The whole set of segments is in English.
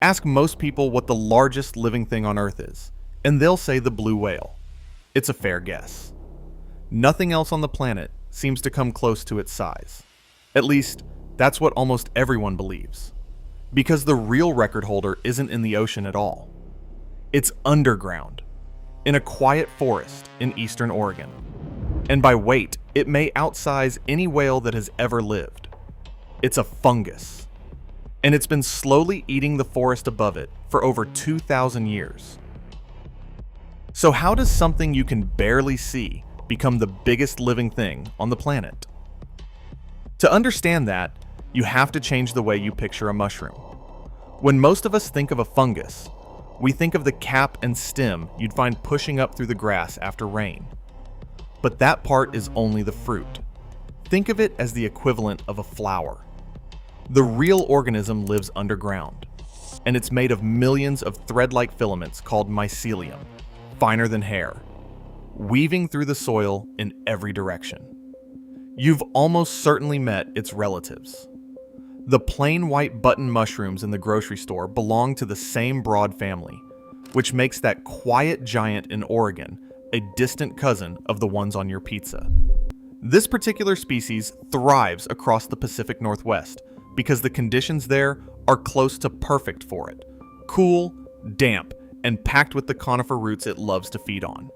Ask most people what the largest living thing on Earth is, and they'll say the blue whale. It's a fair guess. Nothing else on the planet seems to come close to its size. At least, that's what almost everyone believes. Because the real record holder isn't in the ocean at all. It's underground, in a quiet forest in eastern Oregon. And by weight, it may outsize any whale that has ever lived. It's a fungus. And it's been slowly eating the forest above it for over 2,000 years. So how does something you can barely see become the biggest living thing on the planet? To understand that, you have to change the way you picture a mushroom. When most of us think of a fungus, we think of the cap and stem you'd find pushing up through the grass after rain. But that part is only the fruit. Think of it as the equivalent of a flower. The real organism lives underground, and it's made of millions of thread-like filaments called mycelium, finer than hair, weaving through the soil in every direction. You've almost certainly met its relatives. The plain white button mushrooms in the grocery store belong to the same broad family, which makes that quiet giant in Oregon a distant cousin of the ones on your pizza. This particular species thrives across the Pacific Northwest because the conditions there are close to perfect for it. Cool, damp, and packed with the conifer roots it loves to feed on.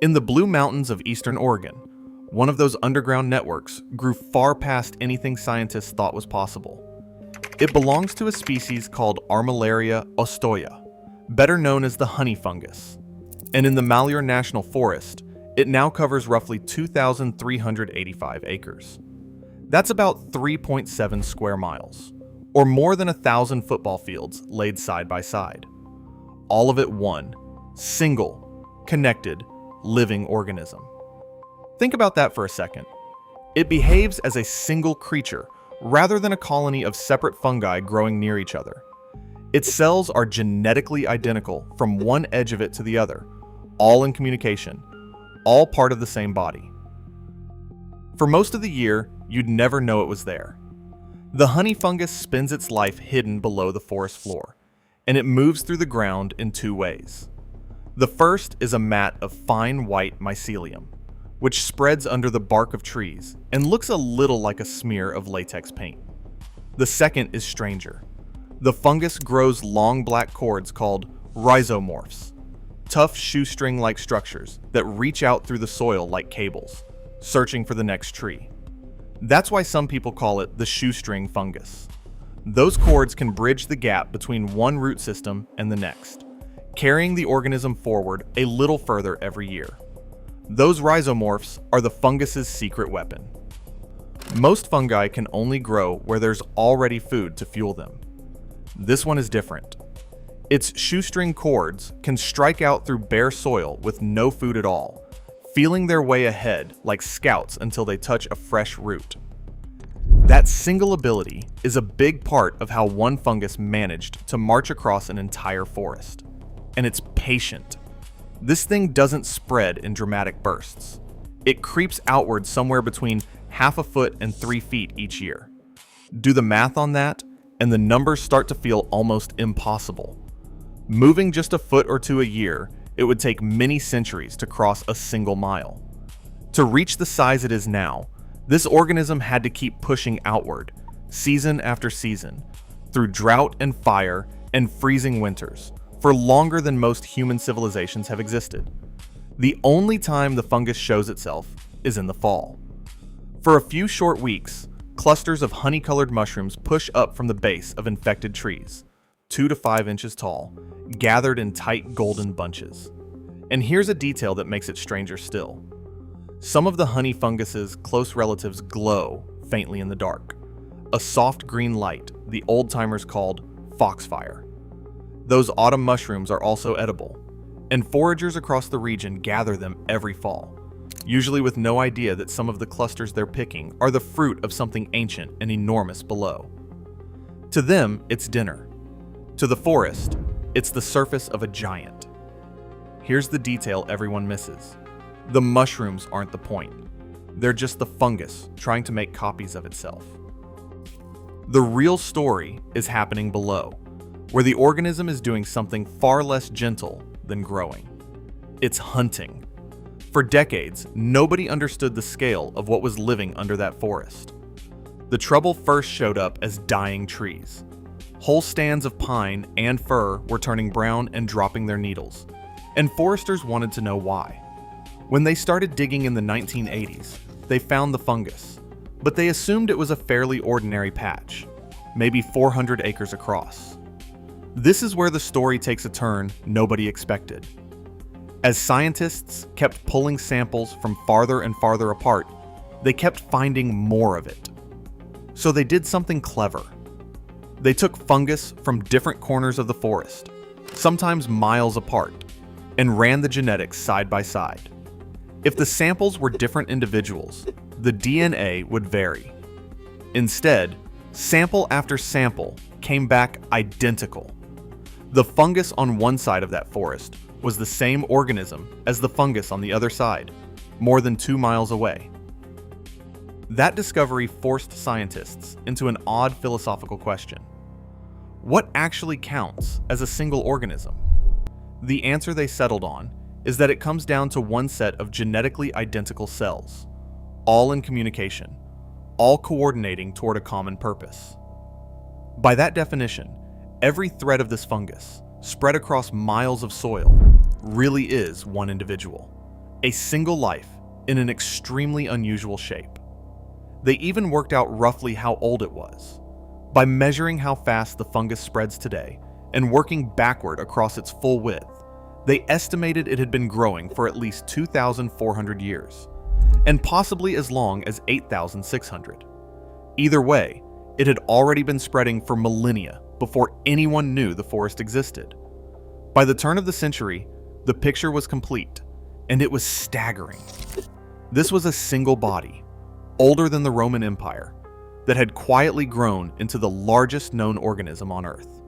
In the Blue Mountains of eastern Oregon, one of those underground networks grew far past anything scientists thought was possible. It belongs to a species called Armillaria ostoya, better known as the honey fungus. And in the Malheur National Forest, it now covers roughly 2,385 acres. That's about 3.7 square miles, or more than 1,000 football fields laid side by side. All of it one, single, connected, living organism. Think about that for a second. It behaves as a single creature rather than a colony of separate fungi growing near each other. Its cells are genetically identical from one edge of it to the other, all in communication, all part of the same body. For most of the year, you'd never know it was there. The honey fungus spends its life hidden below the forest floor, and it moves through the ground in two ways. The first is a mat of fine white mycelium, which spreads under the bark of trees and looks a little like a smear of latex paint. The second is stranger. The fungus grows long black cords called rhizomorphs, tough shoestring-like structures that reach out through the soil like cables, searching for the next tree. That's why some people call it the shoestring fungus. Those cords can bridge the gap between one root system and the next, carrying the organism forward a little further every year. Those rhizomorphs are the fungus's secret weapon. Most fungi can only grow where there's already food to fuel them. This one is different. Its shoestring cords can strike out through bare soil with no food at all, feeling their way ahead like scouts until they touch a fresh root. That single ability is a big part of how one fungus managed to march across an entire forest. And it's patient. This thing doesn't spread in dramatic bursts. It creeps outward somewhere between half a foot and 3 feet each year. Do the math on that, and the numbers start to feel almost impossible. Moving just a foot or two a year, it would take many centuries to cross a single mile. To reach the size it is now, this organism had to keep pushing outward, season after season, through drought and fire and freezing winters, for longer than most human civilizations have existed. The only time the fungus shows itself is in the fall. For a few short weeks, clusters of honey-colored mushrooms push up from the base of infected trees, 2 to 5 inches tall, gathered in tight golden bunches. And here's a detail that makes it stranger still. Some of the honey fungus's close relatives glow faintly in the dark, a soft green light the old-timers called foxfire. Those autumn mushrooms are also edible, and foragers across the region gather them every fall, usually with no idea that some of the clusters they're picking are the fruit of something ancient and enormous below. To them, it's dinner. To the forest, it's the surface of a giant. Here's the detail everyone misses. The mushrooms aren't the point. They're just the fungus trying to make copies of itself. The real story is happening below, where the organism is doing something far less gentle than growing. It's hunting. For decades, nobody understood the scale of what was living under that forest. The trouble first showed up as dying trees. Whole stands of pine and fir were turning brown and dropping their needles, and foresters wanted to know why. When they started digging in the 1980s, they found the fungus, but they assumed it was a fairly ordinary patch, maybe 400 acres across. This is where the story takes a turn nobody expected. As scientists kept pulling samples from farther and farther apart, they kept finding more of it. So they did something clever. They took fungus from different corners of the forest, sometimes miles apart, and ran the genetics side by side. If the samples were different individuals, the DNA would vary. Instead, sample after sample came back identical. The fungus on one side of that forest was the same organism as the fungus on the other side, more than 2 miles away. That discovery forced scientists into an odd philosophical question. What actually counts as a single organism? The answer they settled on is that it comes down to one set of genetically identical cells, all in communication, all coordinating toward a common purpose. By that definition, every thread of this fungus, spread across miles of soil, really is one individual, a single life in an extremely unusual shape. They even worked out roughly how old it was. By measuring how fast the fungus spreads today and working backward across its full width, they estimated it had been growing for at least 2,400 years, and possibly as long as 8,600. Either way, it had already been spreading for millennia before anyone knew the forest existed. By the turn of the century, the picture was complete, and it was staggering. This was a single body, older than the Roman Empire, that had quietly grown into the largest known organism on Earth.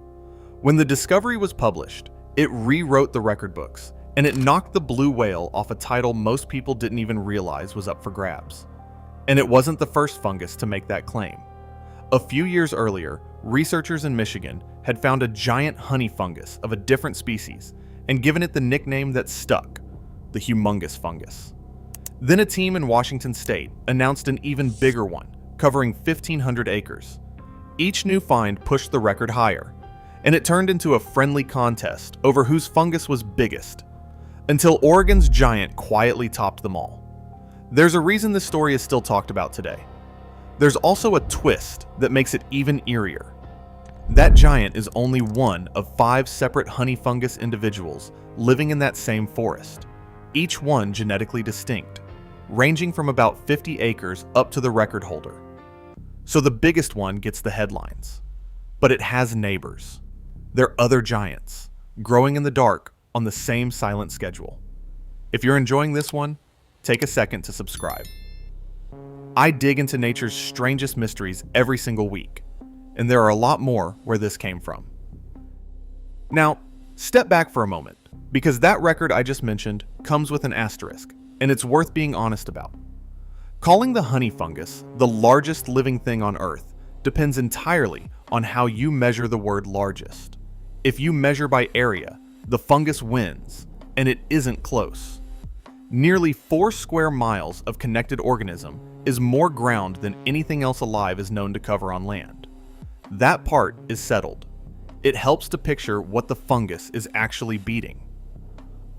When the discovery was published, it rewrote the record books, and it knocked the blue whale off a title most people didn't even realize was up for grabs. And it wasn't the first fungus to make that claim. A few years earlier, researchers in Michigan had found a giant honey fungus of a different species and given it the nickname that stuck, the Humongous Fungus. Then a team in Washington State announced an even bigger one, covering 1,500 acres. Each new find pushed the record higher, and it turned into a friendly contest over whose fungus was biggest, until Oregon's giant quietly topped them all. There's a reason this story is still talked about today. There's also a twist that makes it even eerier. That giant is only one of 5 separate honey fungus individuals living in that same forest, each one genetically distinct, ranging from about 50 acres up to the record holder. So the biggest one gets the headlines, but it has neighbors. They're other giants, growing in the dark on the same silent schedule. If you're enjoying this one, take a second to subscribe. I dig into nature's strangest mysteries every single week, and there are a lot more where this came from. Now, step back for a moment, because that record I just mentioned comes with an asterisk, and it's worth being honest about. Calling the honey fungus the largest living thing on Earth depends entirely on how you measure the word largest. If you measure by area, the fungus wins, and it isn't close. Nearly 4 square miles of connected organism is more ground than anything else alive is known to cover on land. That part is settled. It helps to picture what the fungus is actually beating.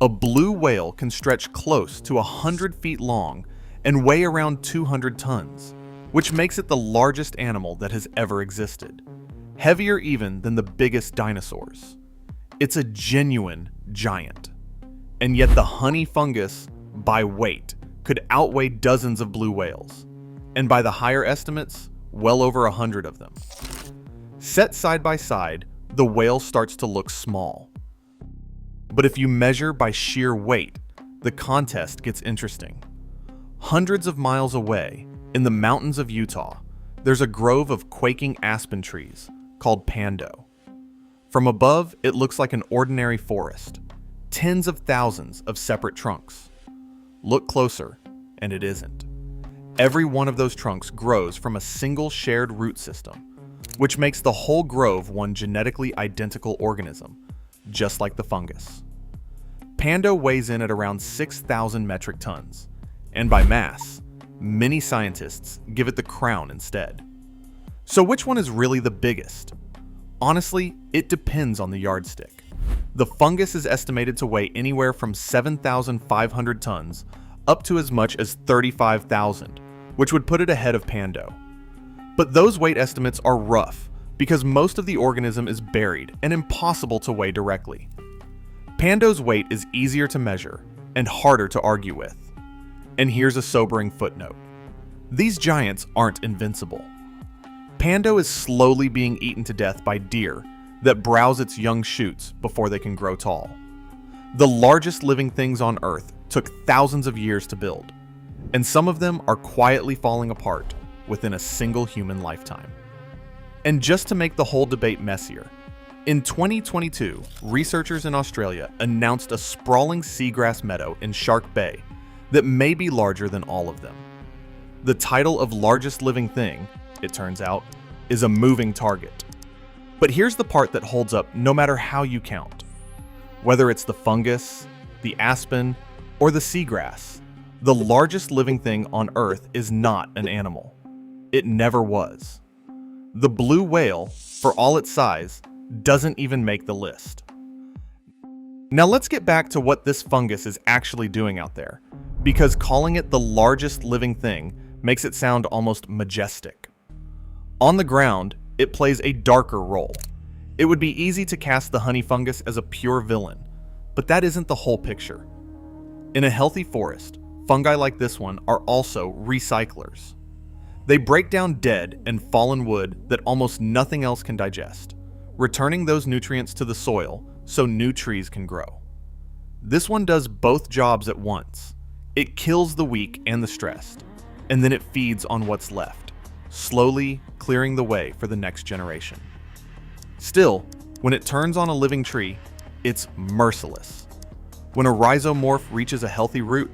A blue whale can stretch close to 100 feet long and weigh around 200 tons, which makes it the largest animal that has ever existed, heavier even than the biggest dinosaurs. It's a genuine giant. And yet the honey fungus, by weight, could outweigh dozens of blue whales, and by the higher estimates, well over 100 of them. Set side by side, the whale starts to look small. But if you measure by sheer weight, the contest gets interesting. Hundreds of miles away, in the mountains of Utah, there's a grove of quaking aspen trees called Pando. From above, it looks like an ordinary forest, tens of thousands of separate trunks. Look closer, and it isn't. Every one of those trunks grows from a single shared root system, which makes the whole grove one genetically identical organism, just like the fungus. Pando weighs in at around 6,000 metric tons, and by mass, many scientists give it the crown instead. So which one is really the biggest? Honestly, it depends on the yardstick. The fungus is estimated to weigh anywhere from 7,500 tons up to as much as 35,000, which would put it ahead of Pando. But those weight estimates are rough because most of the organism is buried and impossible to weigh directly. Pando's weight is easier to measure and harder to argue with. And here's a sobering footnote. These giants aren't invincible. Pando is slowly being eaten to death by deer that browse its young shoots before they can grow tall. The largest living things on Earth took thousands of years to build, and some of them are quietly falling apart within a single human lifetime. And just to make the whole debate messier, in 2022, researchers in Australia announced a sprawling seagrass meadow in Shark Bay that may be larger than all of them. The title of largest living thing, it turns out, is a moving target. But here's the part that holds up no matter how you count. Whether it's the fungus, the aspen, or the seagrass, the largest living thing on Earth is not an animal. It never was. The blue whale, for all its size, doesn't even make the list. Now let's get back to what this fungus is actually doing out there, because calling it the largest living thing makes it sound almost majestic. On the ground, it plays a darker role. It would be easy to cast the honey fungus as a pure villain, but that isn't the whole picture. In a healthy forest, fungi like this one are also recyclers. They break down dead and fallen wood that almost nothing else can digest, returning those nutrients to the soil so new trees can grow. This one does both jobs at once. It kills the weak and the stressed, and then it feeds on what's left, slowly clearing the way for the next generation. Still, when it turns on a living tree, it's merciless. When a rhizomorph reaches a healthy root,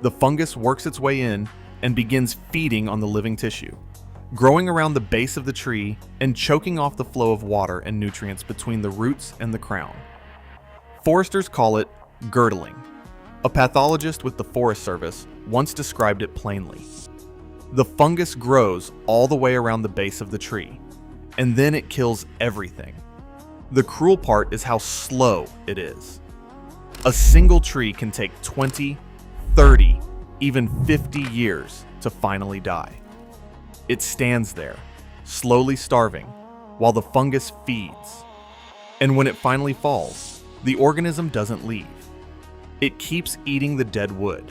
the fungus works its way in and begins feeding on the living tissue, growing around the base of the tree and choking off the flow of water and nutrients between the roots and the crown. Foresters call it girdling. A pathologist with the Forest Service once described it plainly. The fungus grows all the way around the base of the tree, and then it kills everything. The cruel part is how slow it is. A single tree can take 20, 30, even 50 years to finally die. It stands there, slowly starving, while the fungus feeds. And when it finally falls, the organism doesn't leave. It keeps eating the dead wood,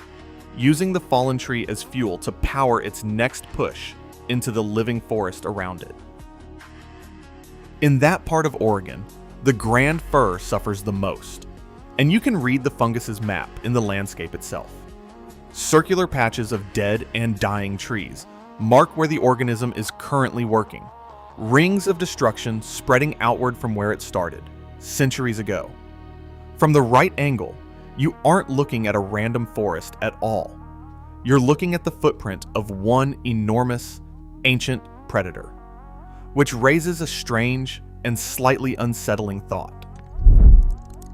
using the fallen tree as fuel to power its next push into the living forest around it. In that part of Oregon, the grand fir suffers the most, and you can read the fungus's map in the landscape itself. Circular patches of dead and dying trees mark where the organism is currently working, rings of destruction spreading outward from where it started, centuries ago. From the right angle, you aren't looking at a random forest at all. You're looking at the footprint of one enormous, ancient predator, which raises a strange and slightly unsettling thought.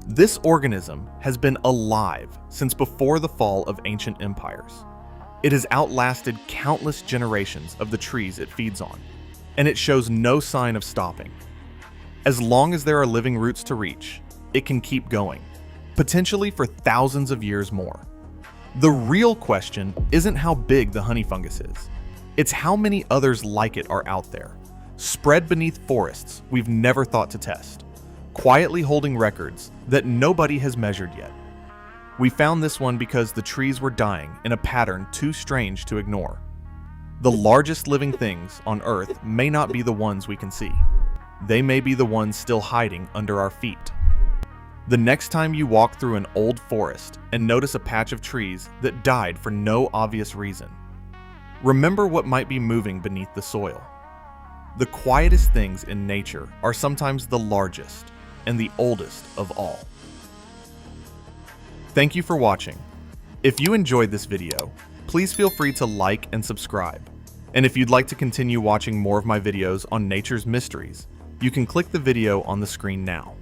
This organism has been alive since before the fall of ancient empires. It has outlasted countless generations of the trees it feeds on, and it shows no sign of stopping. As long as there are living roots to reach, it can keep going, potentially for thousands of years more. The real question isn't how big the honey fungus is. It's how many others like it are out there, spread beneath forests we've never thought to test, quietly holding records that nobody has measured yet. We found this one because the trees were dying in a pattern too strange to ignore. The largest living things on Earth may not be the ones we can see. They may be the ones still hiding under our feet. The next time you walk through an old forest and notice a patch of trees that died for no obvious reason, remember what might be moving beneath the soil. The quietest things in nature are sometimes the largest and the oldest of all. Thank you for watching. If you enjoyed this video, please feel free to like and subscribe. And if you'd like to continue watching more of my videos on nature's mysteries, you can click the video on the screen now.